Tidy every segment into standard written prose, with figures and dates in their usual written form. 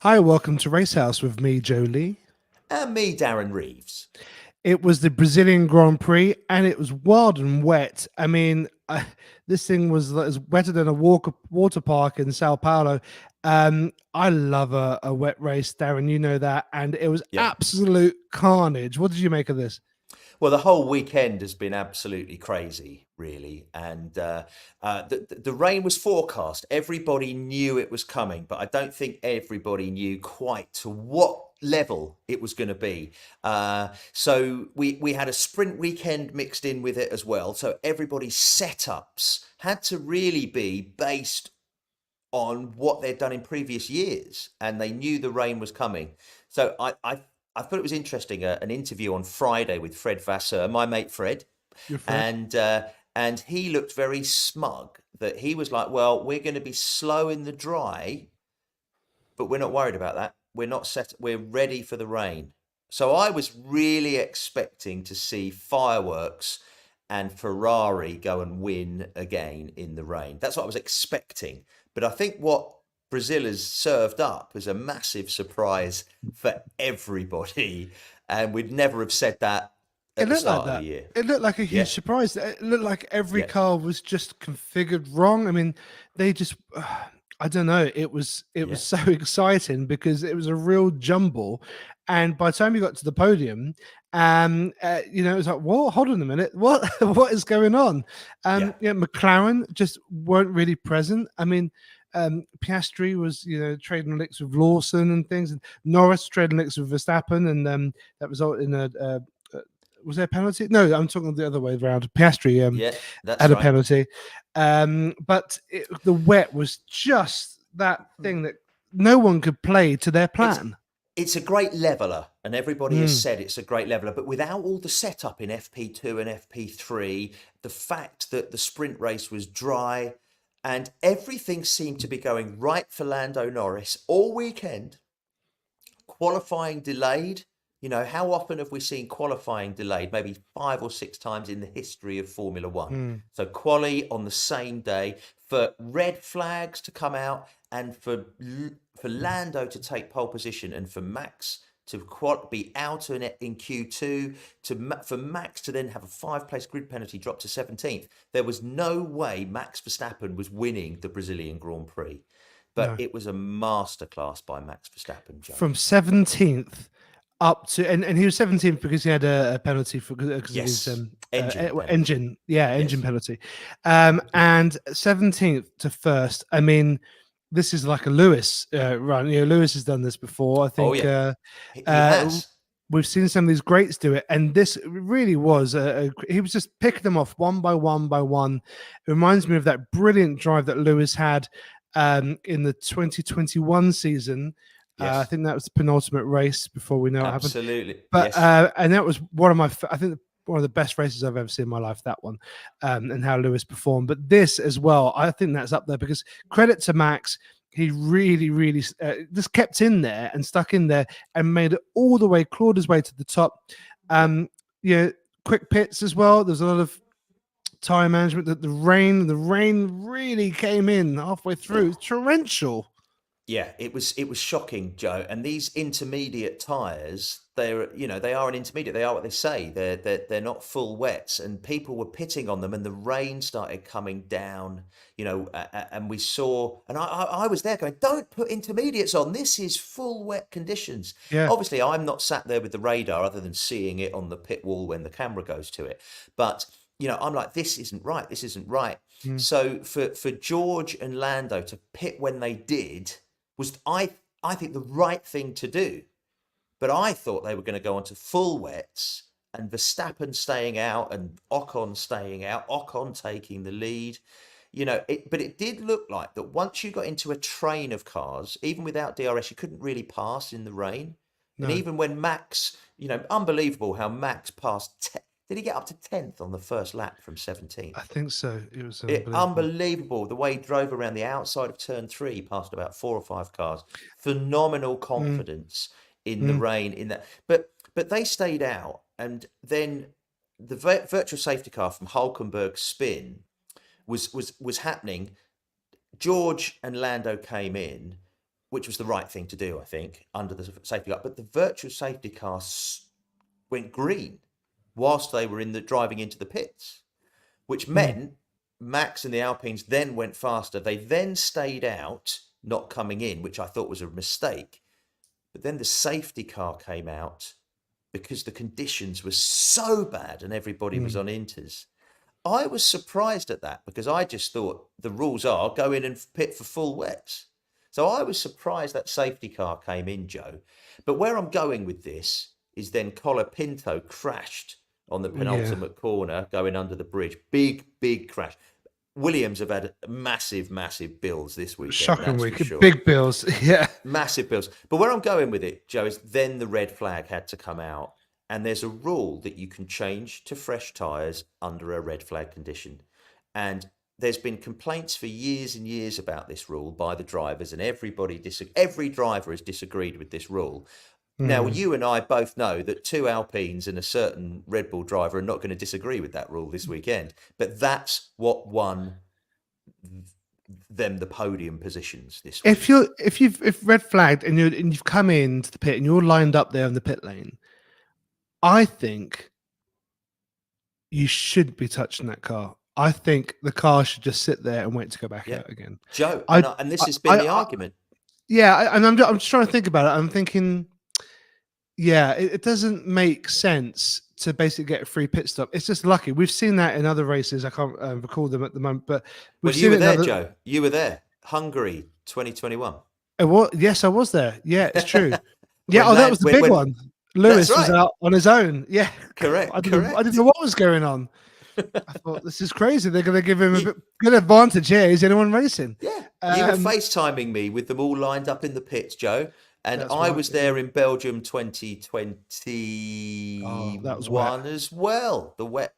Hi, welcome to Racehouse with me, Jolie. And me, Darren Reeves. It was the Brazilian Grand Prix, and it was wild and wet. I mean, this thing was wetter than a water park in Sao Paulo. I love a wet race, Darren. You know that, and it was Yeah. absolute carnage. What did you make of this? Well, the whole weekend has been absolutely crazy, really. And the rain was forecast. Everybody knew it was coming, but I don't think everybody knew quite to what level it was going to be. So we had a sprint weekend mixed in with it as well. So everybody's setups had to really be based on what they'd done in previous years, and they knew the rain was coming. So I thought it was interesting. An interview on Friday with Fred Vasseur, my mate Fred, Your Fred? and he looked very smug. That he was like, "Well, we're going to be slow in the dry, but we're not worried about that. We're not set. We're ready for the rain." So I was really expecting to see fireworks and Ferrari go and win again in the rain. That's what I was expecting. But I think what Brazil has served up is a massive surprise for everybody. And we'd never have said that It at the looked like start of the that. year. It looked like a huge Yeah, surprise. It looked like every yeah, car was just configured wrong. I mean, they just I don't know. It was yeah, so exciting because it was a real jumble. And by the time you got to the podium, it was like, "Whoa, hold on a minute, what what is going on?" yeah. McLaren just weren't really present. I mean, Piastri was, trading licks with Lawson and things, and Norris trading licks with Verstappen, and that resulted in a was there a penalty? No, I'm talking the other way around. Piastri Yeah, that's had a right. penalty, but the wet was just that thing that no one could play to their It's plan. it's a great leveler, and everybody has Mm. said it's a great leveler. But without all the setup in FP2 and FP3, the fact that the sprint race was dry and everything seemed to be going right for Lando Norris all weekend, qualifying delayed. You know, how often have we seen qualifying delayed? Maybe 5 or 6 times in the history of Formula One. Mm. So quali on the same day, for red flags to come out, and for Lando to take pole position, and for Max to be out in Q2, for Max to then have a 5 place grid penalty drop to 17th. There was no way Max Verstappen was winning the Brazilian Grand Prix. But No, it was a masterclass by Max Verstappen, Joe. from 17th up to, and he was 17th because he had a penalty because of his Yes. Engine penalty. engine, yeah, engine Yes. penalty, and 17th to first. I mean, this is like a Lewis run. Lewis has done this before. I Oh, think yeah. He uh, has. we've seen some of these greats do it, and this really was he was just picking them off one by one by one. It reminds me of that brilliant drive that Lewis had in the 2021 season. I Yes. think that was the penultimate race before we know what happened. Absolutely. But Yes. and that was one of I think one of the best races I've ever seen in my life. That one, and how Lewis performed. But this as well, I think that's up there because credit to Max. He really, really just kept in there and stuck in there and made it all the way, clawed his way to the top. Yeah. Um, yeah, quick pits as well. There's a lot of tire management. That the rain really came in halfway through. It's torrential. Yeah, it was shocking, Joe. And these intermediate tires, they are an intermediate. They are what they say. They're not full wets, and people were pitting on them, and the rain started coming down. And we saw, and I was there going, "Don't put intermediates on. This is full wet conditions." Yeah. Obviously, I'm not sat there with the radar other than seeing it on the pit wall when the camera goes to it. But I'm like, this isn't right. This isn't right. Mm. So for George and Lando to pit when they did was I think the right thing to do. But I thought they were going to go on to full wets and Verstappen staying out and Ocon staying out, Ocon taking the lead. But it did look like that once you got into a train of cars, even without DRS, you couldn't really pass in the rain. And No, even when Max, unbelievable how Max passed. Did he get up to 10th on the first lap from 17th? I think so. It was unbelievable. Unbelievable the way he drove around the outside of turn three past about 4 or 5 cars. Phenomenal Mm. confidence in the Mm. rain in that. But they stayed out, and then the virtual safety car from Hulkenberg's spin was happening. George and Lando came in. which was the right thing to do, I think, under the safety car. But the virtual safety car went green whilst they were driving into the pits, which Mm. meant Max and the Alpines then went faster. They then stayed out, not coming in, which I thought was a mistake. But then the safety car came out because the conditions were so bad and everybody was Mm. on inters. I was surprised at that because I just thought the rules are go in and pit for full wets. So I was surprised that safety car came in, Joe. But where I'm going with this is then Colapinto crashed on the Yeah. penultimate corner going under the bridge. Big, big crash. Williams have had massive, massive bills this weekend, Shocking that's for week. sure. Big bills. Yeah. Massive bills. But where I'm going with it, Joe, is then the red flag had to come out. And there's a rule that you can change to fresh tyres under a red flag condition. And there's been complaints for years and years about this rule by the drivers, and every driver has disagreed with this rule. Now, Mm. you and I both know that two Alpines and a certain Red Bull driver are not going to disagree with that rule this weekend. But that's what won them the podium positions this week. If red flagged and you've come into the pit and you're lined up there in the pit lane, I think you should be touching that car. I think the car should just sit there and wait to go back Yeah. out again. Joe, I, and this I, has been the I argument. yeah, and I'm just trying to think about it. I'm thinking, yeah, it doesn't make sense to basically get a free pit stop. It's just lucky. We've seen that in other races. I can't recall them at the moment, but we've Well, you seen were it in there, other. Joe. You were there. Hungary 2021. Yes, I was there. Yeah, it's true. Yeah, When that was the big one. Lewis That's was right. out on his own. Yeah, Correct. I didn't know what was going on. I thought this is crazy. They're going to give him a good advantage here. Is anyone racing? Yeah. You were FaceTiming me with them all lined up in the pits, Joe. And That's I right, was yeah. there in Belgium 2021 that was wet. as well. The wet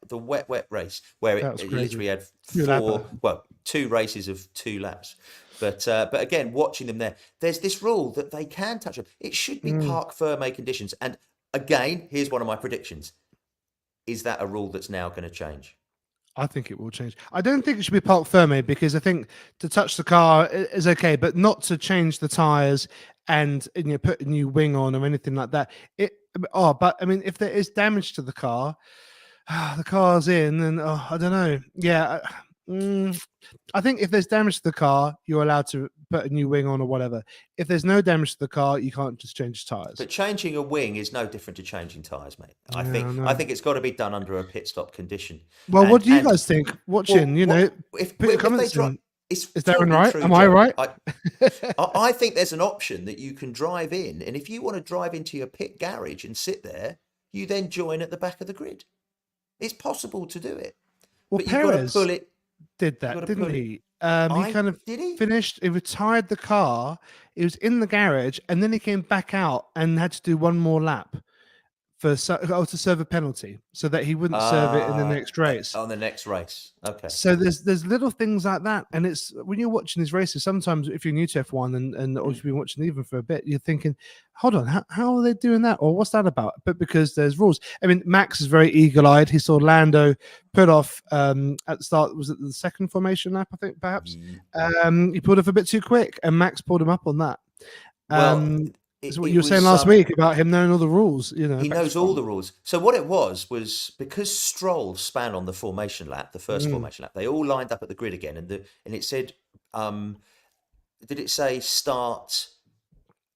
race where That was it crazy. literally had Two-lapper. two races of 2 laps. But again, watching them there, there's this rule that they can touch it. It should be parc fermé conditions. And again, here's one of my predictions. Is that a rule that's now going to change? I think it will change. I don't think it should be parc fermé because I think to touch the car is okay, but not to change the tires and put a new wing on or anything like that. But I mean, if there is damage to the car, the car's in, and I don't know. Yeah, I think if there's damage to the car, you're allowed to put a new wing on or whatever. If there's no damage to the car, you can't just change tires. But changing a wing is no different to changing tyres, mate. I Yeah, I think it's got to be done under a pit stop condition. Well, what do you guys think? Watching, if put your they comments in. is Darren totally right? true, Am I Joe. right? I think there's an option that you can drive in, and if you want to drive into your pit garage and sit there, you then join at the back of the grid. It's possible to do it, Well, but you've got to Perez pull it. did that, didn't he? He kind of Did he? finished. He retired the car. He was in the garage, and then he came back out and had to do one more lap to serve a penalty, so that he wouldn't serve it in the next race. On the next race, okay. So there's little things like that, and it's when you're watching these races. Sometimes if you're new to F1 or you've been watching even for a bit, you're thinking, "Hold on, how are they doing that? Or what's that about?" But because there's rules. I mean, Max is very eagle-eyed. He saw Lando put off at the start. Was it the second formation lap? I think perhaps he pulled off a bit too quick, and Max pulled him up on that. It's what you were saying last week about him knowing all the rules. He knows all the rules. So what it was because Stroll span on the formation lap, the first formation lap, they all lined up at the grid again, and it said, did it say start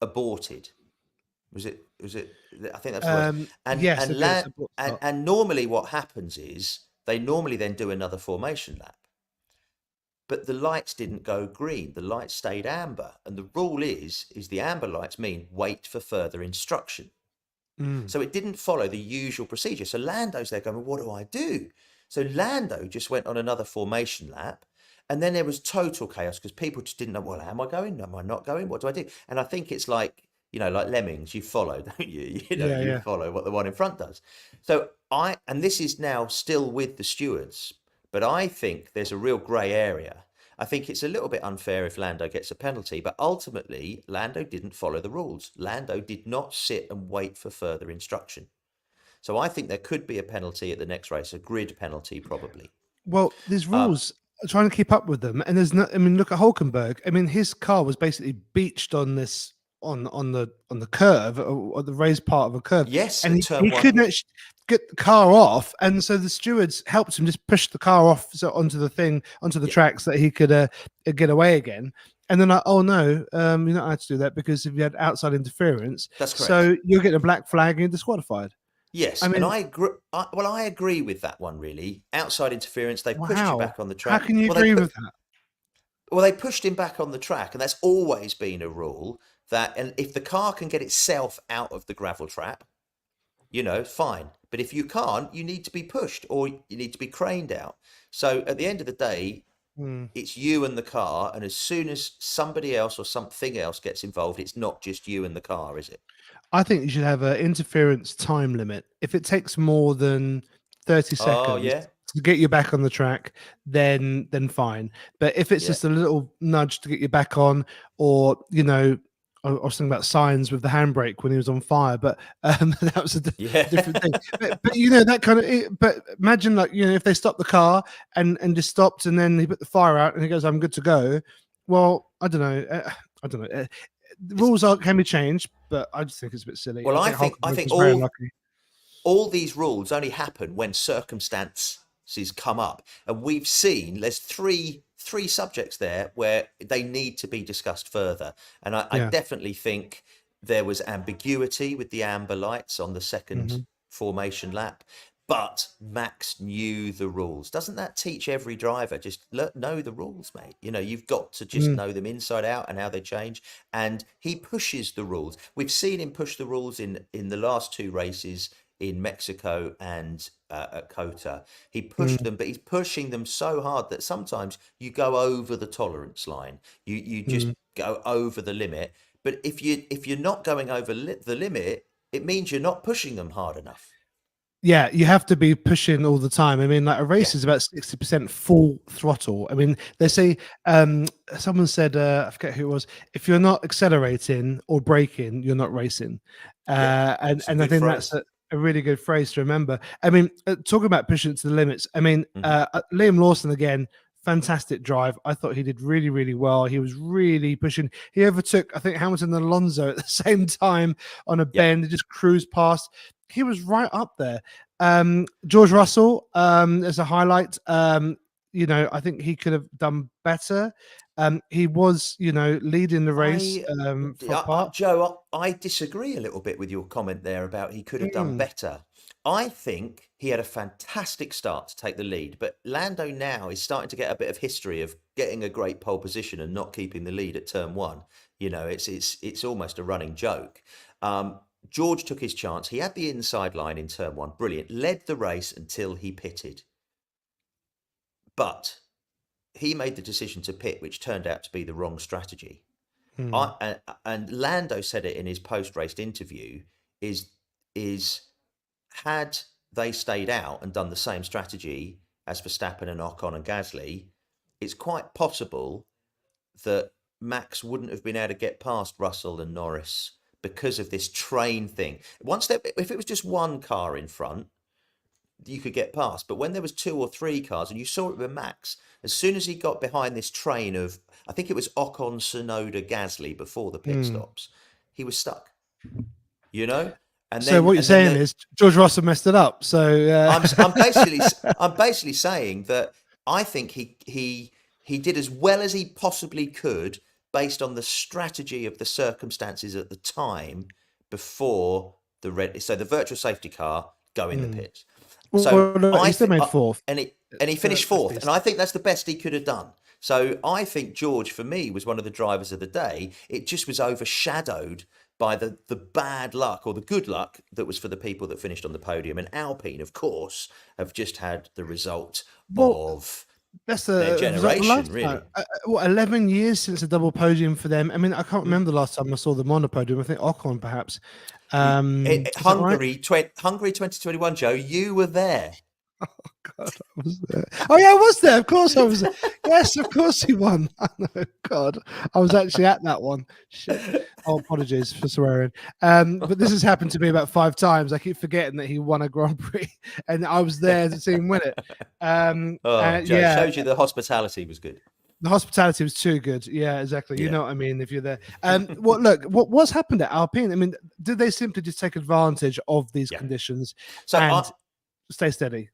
aborted? Was it? I think that's what and normally what happens is they normally then do another formation lap. But the lights didn't go green. The lights stayed amber. And the rule is the amber lights mean wait for further instruction. So it didn't follow the usual procedure. So Lando's there going, well, what do I do? So Lando just went on another formation lap. And then there was total chaos because people just didn't know, well, am I going? Am I not going? What do I do? And I think it's like, like lemmings, you follow, don't you? You follow what the one in front does. So and this is now still with the stewards. But I think there's a real grey area. I think it's a little bit unfair if Lando gets a penalty, but ultimately, Lando didn't follow the rules. Lando did not sit and wait for further instruction. So I think there could be a penalty at the next race, a grid penalty probably. Well, these rules, trying to keep up with them. And there's no, I mean, look at Hulkenberg. I mean, his car was basically beached on this on the curve or the raised part of a curve, Yes, and at turn he one. couldn't actually get the car off, and so the stewards helped him just push the car off onto the tracks that he could get away again. And then like, oh no, you're not allowed to do that because if you had outside interference, That's correct. so you're getting a black flag and you're disqualified. Yes, I mean, and I agree. I agree with that one. Really, outside interference, they pushed you back on the track. How can you agree with that? Well, they pushed him back on the track, and that's always been a rule that, and if the car can get itself out of the gravel trap, fine. But if you can't, you need to be pushed or you need to be craned out. So at the end of the day, it's you and the car, and as soon as somebody else or something else gets involved, it's not just you and the car, is it? I think you should have an interference time limit. If it takes more than 30 seconds to get you back on the track, then fine. But if it's just a little nudge to get you back on, or I was thinking about Sainz with the handbrake when he was on fire, but that was a different thing. But that kind of. But imagine if they stopped the car and just stopped, and then he put the fire out, and he goes, "I'm good to go." Well, I don't know. The rules can be changed, but I just think it's a bit silly. Well, I think all these rules only happen when circumstances come up, and we've seen there's three subjects there where they need to be discussed further. And I definitely think there was ambiguity with the amber lights on the second formation lap. But Max knew the rules. Doesn't that teach every driver? Just know the rules, mate. You've got to just know them inside out and how they change. And he pushes the rules. We've seen him push the rules in the last two races in Mexico and at Kota. He pushed them, but he's pushing them so hard that sometimes you go over the tolerance line. You just go over the limit. But if you're not going over the limit, it means you're not pushing them hard enough. Yeah, you have to be pushing all the time. I mean, like a race is about 60% full throttle. I mean, they say, someone said, I forget who it was, if you're not accelerating or braking, you're not racing. And I think that's a really good phrase to remember. I mean, talking about pushing it to the limits, I mean, Liam Lawson again, fantastic drive. I thought he did really, really well. He was really pushing. He overtook, I think, Hamilton and Alonso at the same time on a bend. He just cruised past. He was right up there. George Russell, as a highlight, I think he could have done better. He was, leading the race. Joe, I disagree a little bit with your comment there about he could have done better. I think he had a fantastic start to take the lead, but Lando now is starting to get a bit of history of getting a great pole position and not keeping the lead at turn one. It's almost a running joke. George took his chance. He had the inside line in turn one. Brilliant. Led the race until he pitted. But he made the decision to pit, which turned out to be the wrong strategy. And Lando said it in his post-race interview, is had they stayed out and done the same strategy as Verstappen and Ocon and Gasly, it's quite possible that Max wouldn't have been able to get past Russell and Norris because of this train thing. If it was just one car in front, you could get past. But when there was two or three cars, and you saw it with Max, as soon as he got behind this train of, I think it was Ocon, Tsunoda, Gasly before the pit stops, he was stuck. And so what you're saying is George Russell messed it up. So I'm basically saying that I think he did as well as he possibly could based on the strategy of the circumstances at the time before the virtual safety car go in the pit. So he still made fourth, and he finished fourth, and I think that's the best he could have done. So I think George, for me, was one of the drivers of the day. It just was overshadowed by the bad luck or the good luck that was for the people that finished on the podium. And Alpine, of course, have just had the result of that's their generation, really. 11 years since a double podium for them. I mean, I can't remember the last time I saw them on a podium. I think Ocon, perhaps. Hungary 2021, Joe, you were there. Oh, God, I was there. Oh, yeah, I was there. Of course I was there. Yes, of course he won. Oh, no, God. I was actually at that one. Shit. Oh, apologies for swearing. But this has happened to me about 5 times. I keep forgetting that he won a Grand Prix, and I was there to see him win it. Oh, Joe, Yeah, shows you the hospitality was good. the hospitality was too good. Yeah, exactly. You Yeah. know what I mean if you're there. What's happened at Alpine? I mean, did they simply just take advantage of these Yeah. conditions So and stay steady?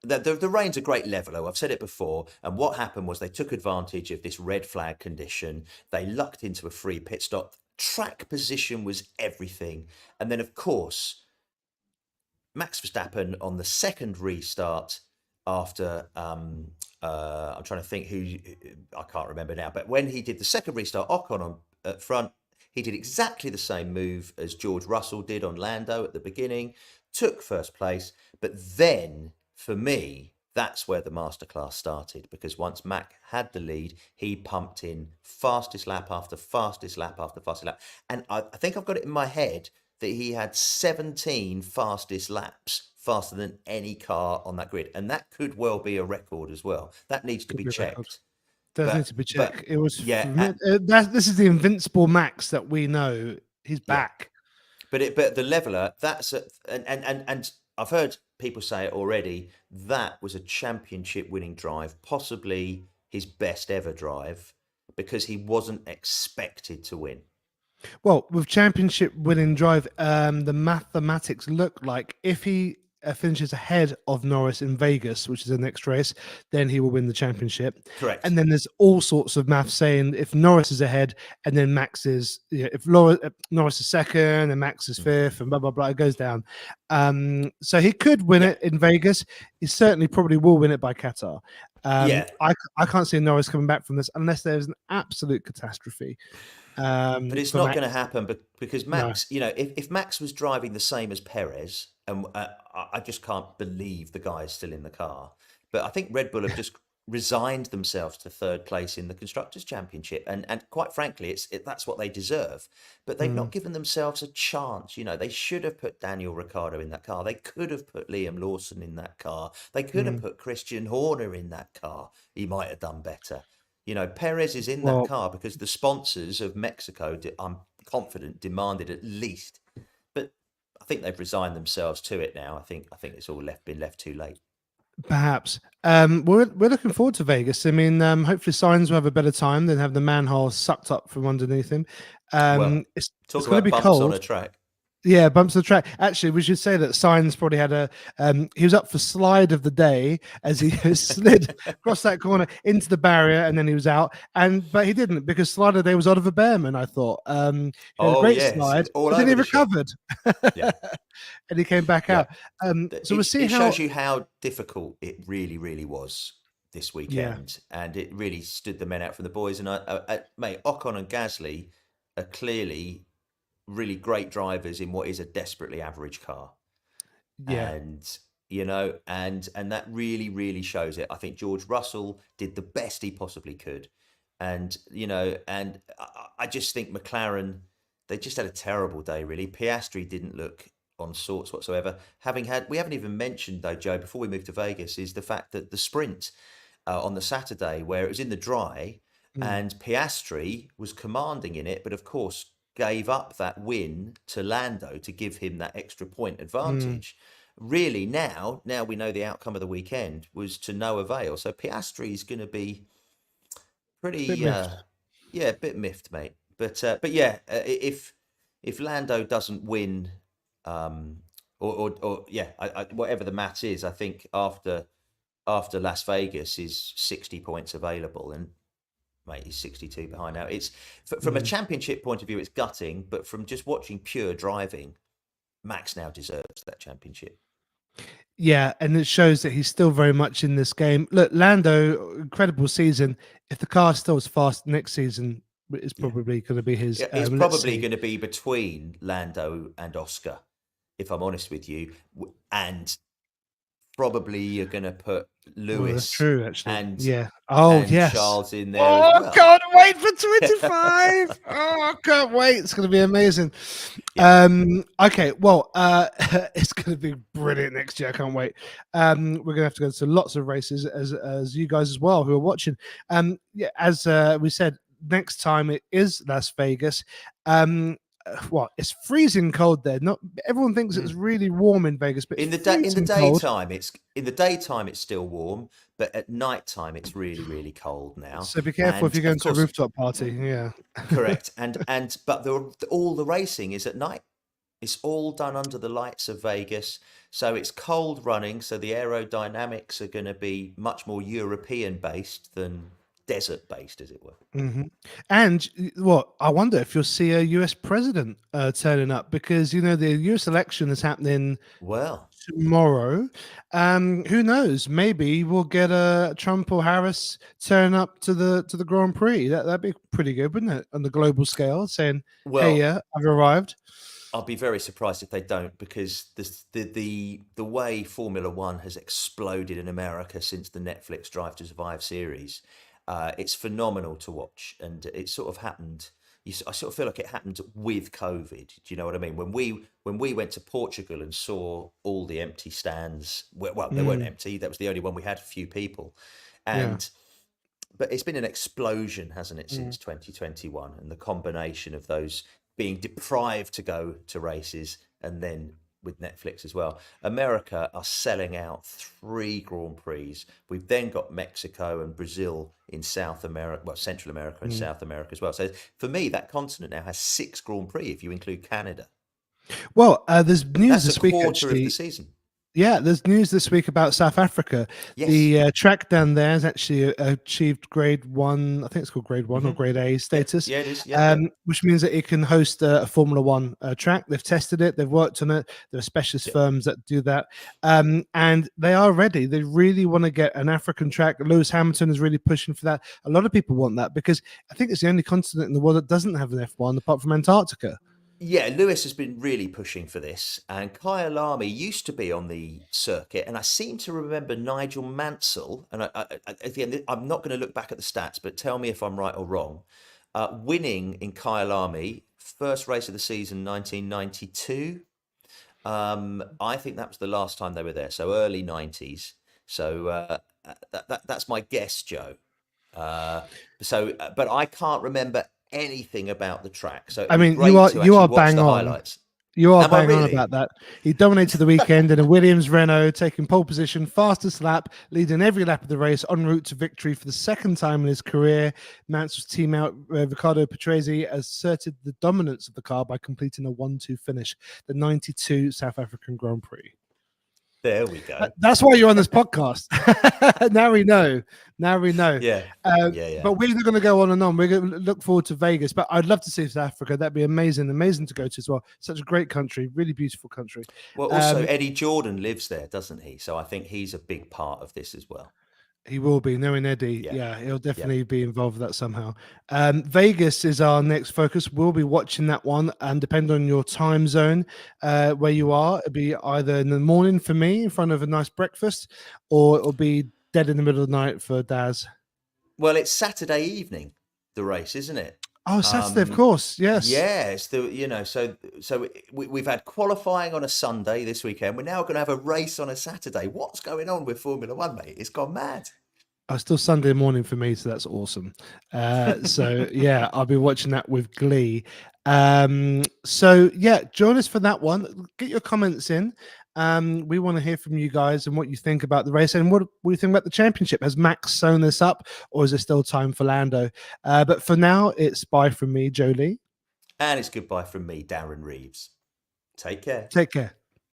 the rain's a great leveler. I've said it before. And what happened was they took advantage of this red flag condition. They lucked into a free pit stop. Track position was everything. And then, of course, Max Verstappen on the second restart after I'm trying to think who, I can't remember now, but when he did the second restart, Ocon on at front, he did exactly the same move as George Russell did on Lando at the beginning, took first place, but then for me, that's where the masterclass started, because once Mac had the lead, he pumped in fastest lap after fastest lap after fastest lap. And I think I've got it in my head that he had 17 fastest laps, faster than any car on that grid. And that could well be a record as well. That needs to be checked. Does need But to be checked. It was yeah, this is the invincible Max that we know. He's back. but the leveler, and I've heard people say it already, that was a championship winning drive, possibly his best ever drive, because he wasn't expected to win. Well, with championship winning drive, the mathematics look like if he finishes ahead of Norris in Vegas, which is the next race, then he will win the championship. Correct. And then there's all sorts of math saying if Norris is ahead and then Max is, if Norris is second and Max is fifth and blah, blah, blah, it goes down. So he could win it in Vegas. He certainly probably will win it by Qatar. I can't see Norris coming back from this unless there's an absolute catastrophe. But it's not going to happen because Max, if Max was driving the same as Perez, and I just can't believe the guy is still in the car. But I think Red Bull have just resigned themselves to third place in the Constructors' Championship. And quite frankly, that's what they deserve. But they've not given themselves a chance. They should have put Daniel Ricciardo in that car. They could have put Liam Lawson in that car. They could have put Christian Horner in that car. He might have done better. Perez is in that car because the sponsors of Mexico, I'm confident, demanded at least. But I think they've resigned themselves to it now. I think it's all been left too late. Perhaps. We're looking forward to Vegas. I mean, hopefully Sainz will have a better time than have the manhole sucked up from underneath him. It's going to be bumps cold on a track. Yeah, bumps on the track. Actually, we should say that Sainz probably had he was up for slide of the day as he slid across that corner into the barrier and then he was out. But he didn't because slide of the day was Oliver Behrman, I thought. He had a great slide, but then he recovered. And he came back out. So we'll see how... It shows you how difficult it really, really was this weekend. Yeah. And it really stood the men out from the boys. And, mate, Ocon and Gasly are clearly... really great drivers in what is a desperately average car. And and that really, really shows it. I think George Russell did the best he possibly could. And and I just think McLaren, they just had a terrible day, really. Piastri didn't look on sorts whatsoever. We haven't even mentioned, though, Joe, before we move to Vegas, is the fact that the sprint on the Saturday, where it was in the dry, and Piastri was commanding in it, but of course gave up that win to Lando to give him that extra point advantage. Really, now we know the outcome of the weekend was to no avail. So Piastri is going to be pretty, a bit miffed, mate. But if Lando doesn't win, whatever the match is, I think after Las Vegas is 60 points available, and mate, he's 62 behind now. It's from a championship point of view, it's gutting, but from just watching pure driving, Max now deserves that championship. Yeah, and it shows that he's still very much in this game. Look, Lando, incredible season. If the car still is fast next season, it's probably going to be his. It's probably going to be between Lando and Oscar, if I'm honest with you, and probably you're going to put Lewis. That's true, actually. And Charles in there. Oh, as well. Can't wait for 25. I can't wait. It's going to be amazing. Yeah. Okay, well, it's going to be brilliant next year. I can't wait. We're going to have to go to lots of races as you guys as well who are watching. As we said, next time it is Las Vegas. What, it's freezing cold there. Not everyone thinks it's really warm in Vegas, but it's In the freezing cold. daytime it's still warm, but at night time it's really really cold now. So be careful if And you're of going to a course, rooftop party. Yeah. correct. And but all the racing is at night. It's all done under the lights of Vegas. So it's cold running. So the aerodynamics are going to be much more European based than desert based, as it were. Hmm. And what I wonder if you'll see a US president turning up, because the US election is happening Well, tomorrow. Who knows? Maybe we'll get a Trump or Harris turn up to the Grand Prix. That'd be pretty good, wouldn't it? On the global scale, saying, "Hey, well, yeah, I've arrived." I'll be very surprised if they don't, because the way Formula One has exploded in America since the Netflix Drive to Survive series, it's phenomenal to watch, and it sort of happened. I sort of feel like it happened with COVID. Do you know what I mean? When we went to Portugal and saw all the empty stands, well, they weren't empty. That was the only one we had, a few people, Yeah. and but it's been an explosion, hasn't it, since 2021, and the combination of those being deprived to go to races, and then with Netflix as well. America are selling out 3 Grand Prix. We've then got Mexico and Brazil in South America, well, Central America and South America as well. So for me, that continent now has 6 Grand Prix if you include Canada. Well, there's news That's a this week quarter of the actually. season. Yeah, there's news this week about South Africa. Yes. The track down there has actually achieved grade 1. I think it's called grade 1 or grade A status. Yeah, it is. Yeah. Which means that it can host a Formula One track. They've tested it. They've worked on it. There are specialist firms that do that. And they are ready. They really want to get an African track. Lewis Hamilton is really pushing for that. A lot of people want that, because I think it's the only continent in the world that doesn't have an F1 apart from Antarctica. Yeah, Lewis has been really pushing for this, and Kyalami used to be on the circuit, and I seem to remember Nigel Mansell, and at the end, I'm not going to look back at the stats, but tell me if I'm right or wrong, winning in Kyalami, first race of the season, 1992. I think that was the last time they were there, so early 90s. So that's my guess, Joe. But I can't remember anything about the track. So I mean, great you to actually are watch bang the on. highlights. You are Am I bang on really? about that. He dominated the weekend in a Williams Renault, taking pole position, fastest lap, leading every lap of the race, en route to victory for the second time in his career. Mansell's teammate Riccardo Patrese asserted the dominance of the car by completing a 1-2 finish, the 92 South African Grand Prix. There we go. That's why you're on this podcast. Now we know. Yeah. But we're going to go on and on. We're going to look forward to Vegas. But I'd love to see South Africa. That'd be amazing to go to as well. Such a great country, really beautiful country. Well, also Eddie Jordan lives there, doesn't he? So I think he's a big part of this as well. He will be. Knowing Eddie, yeah he'll definitely be involved with that somehow. Vegas is our next focus. We'll be watching that one, and depending on your time zone where you are, it'll be either in the morning for me in front of a nice breakfast, or it'll be dead in the middle of the night for Daz. Well, it's Saturday evening, the race, isn't it? Oh, Saturday, of course. Yes. Yes. So we've had qualifying on a Sunday this weekend. We're now going to have a race on a Saturday. What's going on with Formula One, mate? It's gone mad. It's still Sunday morning for me, so that's awesome. So yeah, I'll be watching that with glee. So yeah, join us for that one. Get your comments in. We want to hear from you guys and what you think about the race, and what do you think about the championship. Has Max sewn this up, or is there still time for Lando? But for now, it's bye from me, Jolie. And it's goodbye from me, Darren Reeves. Take care. Take care.